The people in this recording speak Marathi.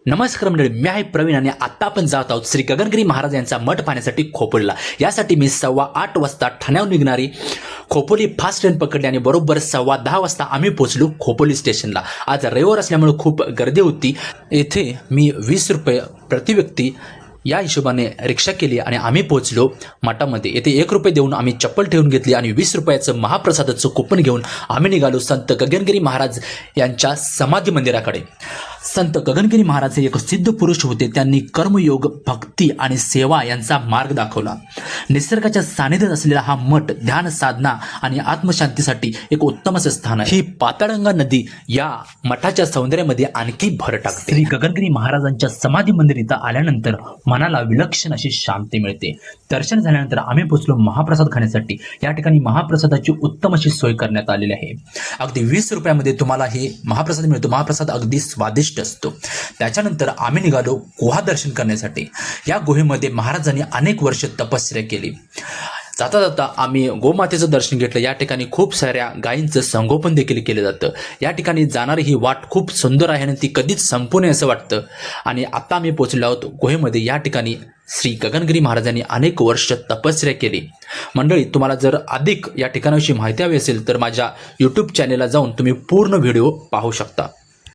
नमस्कार मंडळी, मी आहे प्रवीण आणि आता आपण जात आहोत श्री गगनगिरी महाराज यांचा मठ पाहण्यासाठी खोपोलीला। यासाठी मी 8:15 वाजता ठाण्याहून निघणारी खोपोली फास्ट ट्रेन पकडली आणि बरोबर 10:15 वाजता आम्ही पोहोचलो खोपोली स्टेशनला। आज रविवार असल्यामुळे खूप गर्दी होती। येथे मी 20 रुपये प्रति व्यक्ती या हिशोबाने रिक्षा केली आणि आम्ही पोहोचलो मठामध्ये। येथे 1 रुपये देऊन आम्ही चप्पल ठेवून घेतली आणि 20 रुपयाचं महाप्रसादाचं कुपन घेऊन आम्ही निघालो संत गगनगिरी महाराज यांच्या समाधी मंदिराकडे। संत गगनगिरी महाराज हे एक सिद्ध पुरुष होते। त्यांनी कर्मयोग, भक्ती आणि सेवा यांचा मार्ग दाखवला। निसर्गाच्या सानिध्यात असलेला हा मठ ध्यान साधना आणि आत्मशांतीसाठी एक उत्तम असं स्थान आहे। ही पाताळगंगा नदी या मठाच्या सौंदर्यामध्ये आणखी भर टाकते। श्री गगनगिरी महाराजांच्या समाधी मंदिर इथं आल्यानंतर मनाला विलक्षण अशी शांती मिळते। दर्शन झाल्यानंतर आम्ही पोहोचलो महाप्रसाद खाण्यासाठी। या ठिकाणी महाप्रसादाची उत्तम अशी सोय करण्यात आलेली आहे। अगदी 20 रुपयामध्ये तुम्हाला हे महाप्रसाद मिळतो। महाप्रसाद अगदी स्वादिष्ट असतो। त्याच्यानंतर आम्ही निघालो गुहा दर्शन करण्यासाठी। या गुहेमध्ये महाराजांनी अनेक वर्ष तपश्चर्या केली। जाता जाता आम्ही गोमातेचं दर्शन घेतलं। या ठिकाणी खूप साऱ्या गायींचं संगोपन देखील केलं जातं। या ठिकाणी जाणारी ही वाट खूप सुंदर आहे आणि ती कधीच संपू नये असं वाटतं। आणि आता आम्ही पोहोचलो आहोत गुहेमध्ये। या ठिकाणी श्री गगनगिरी महाराजांनी अनेक वर्ष तपश्चर्या केली। मंडळी, तुम्हाला जर अधिक या ठिकाणाविषयी माहिती हवी असेल तर माझ्या YouTube चॅनेलला जाऊन तुम्ही पूर्ण व्हिडिओ पाहू शकता।